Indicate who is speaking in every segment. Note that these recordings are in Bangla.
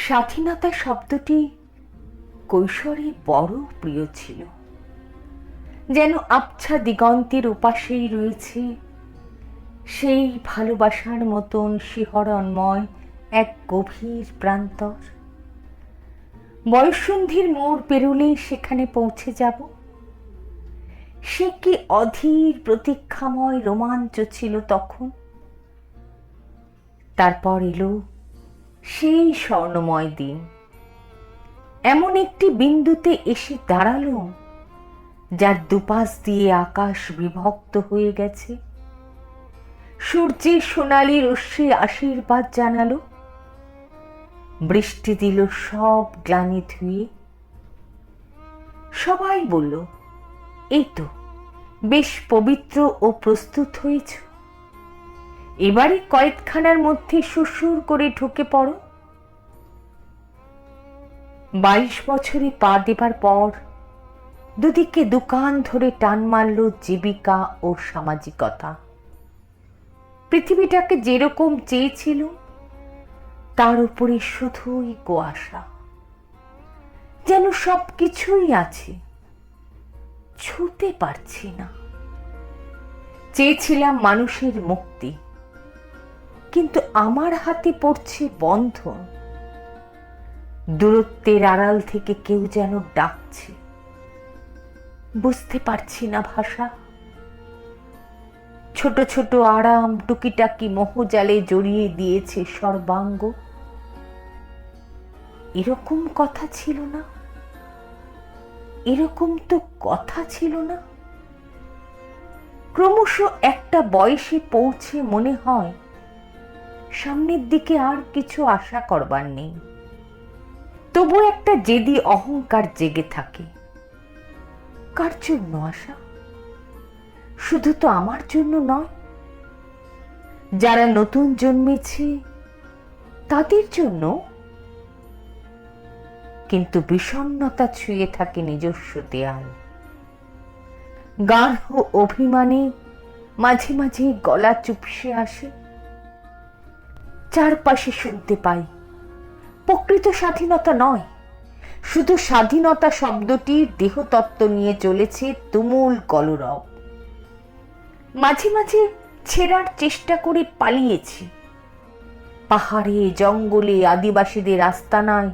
Speaker 1: স্বাধীনতা শব্দটি কৈশোরে বড় প্রিয় ছিল। যেন আবছা দিগন্তের ওপাশেই রয়েছে সেই ভালোবাসার মতন শিহরণময় এক গভীর প্রান্তর। বয়ঃসন্ধির মোড় পেরোলেই সেখানে পৌঁছে যাব। সে কি অধীর প্রতীক্ষাময় রোমাঞ্চ ছিল তখন। তারপর এলো সেই স্বর্ণময় দিন। এমন একটি বিন্দুতে এসে দাঁড়ালো যার দুপাশ দিয়ে আকাশ বিভক্ত হয়ে গেছে। সূর্যের সোনালি রশ্মি আশীর্বাদ জানালো। বৃষ্টি দিল সব গ্লানি ধুয়ে। সবাই বলল, এই তো বেশ পবিত্র ও প্রস্তুত হয়েছ, এবারে কয়েকখানার মধ্যে সুসুর করে ঢুকে পড়ো। 22 বছরে পা দেবার পর দুদিকে দোকান ধরে টান মারল জীবিকা ও সামাজিকতা। পৃথিবীটাকে যেরকম চেয়েছিল তার উপরে শুধুই কুয়াশা। যেন সব কিছুই আছে, ছুঁতে পারছি না। চেয়েছিলাম মানুষের মুক্তি, কিন্তু আমার হাতে পড়ছে বন্ধন। দূরত্বের আড়াল থেকে কেউ যেন ডাকছে, বুঝতে পারছি না ভাষা। ছোট ছোট আরাম টুকিটাকি মোহজালে জড়িয়ে দিয়েছে সর্বাঙ্গ। এরকম কথা ছিল না, এরকম তো কথা ছিল না। ক্রমশ একটা বয়সে পৌঁছে মনে হয় সামনের দিকে আর কিছু আশা করবার নেই। তবু একটা জেদি অহংকার জেগে থাকে। কার জন্য আশা? শুধু তো আমার জন্য নয়, যারা নতুন জন্মেছে তাদের জন্য। কিন্তু বিষণ্ণতা ছুঁয়ে থাকে নিজস্ব দেয়াল। গাঢ় অভিমানে মাঝে মাঝে গলা চুপসে আসে। চারপাশে শুনতে পাই প্রকৃত স্বাধীনতা নয়, শুধু স্বাধীনতা শব্দটির দেহতত্ত্ব নিয়ে চলেছে তুমুল কলরব। মাঝে মাঝে ছেড়ার চেষ্টা করে পালিয়েছি। পাহাড়ে জঙ্গলে আদিবাসীদের আস্তানায়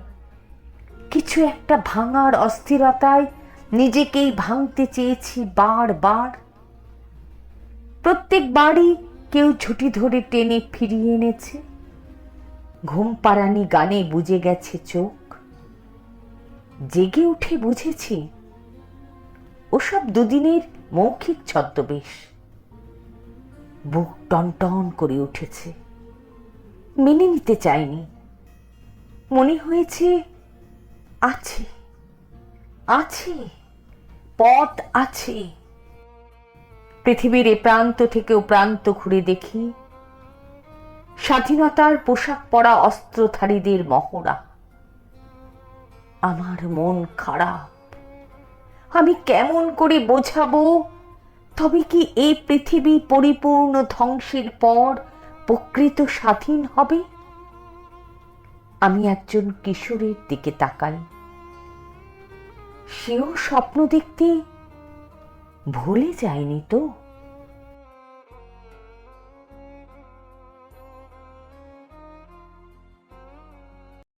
Speaker 1: কিছু একটা ভাঙার অস্থিরতায় নিজেকেই ভাঙতে চেয়েছি বারবার। প্রত্যেকবারই কেউ ঝুঁটি ধরে টেনে ফিরিয়ে এনেছে। ঘুম পাড়ানি গানে বুজে গেছে চোখ। জেগে উঠে বুঝেছি ওসব দুদিনের মৌখিক ছদ্মবেশ। বুক টনটন করে উঠেছে। মেনে নিতে চাইনি। মনে হয়েছে আছে, আছে, পথ আছে। পৃথিবীর এ প্রান্ত থেকে ও প্রান্ত ঘুরে দেখি স্বাধীনতার পোশাক পরা অস্ত্রধারীদের মহড়া। আমার মন খারাপ। আমি কেমন করে বোঝাবো তবে কি এই পৃথিবী পরিপূর্ণ ধ্বংসের পর প্রকৃত স্বাধীন হবে? আমি একজন কিশোরের দিকে তাকাই। সেও স্বপ্ন দেখতে ভুলে যায়নি তো।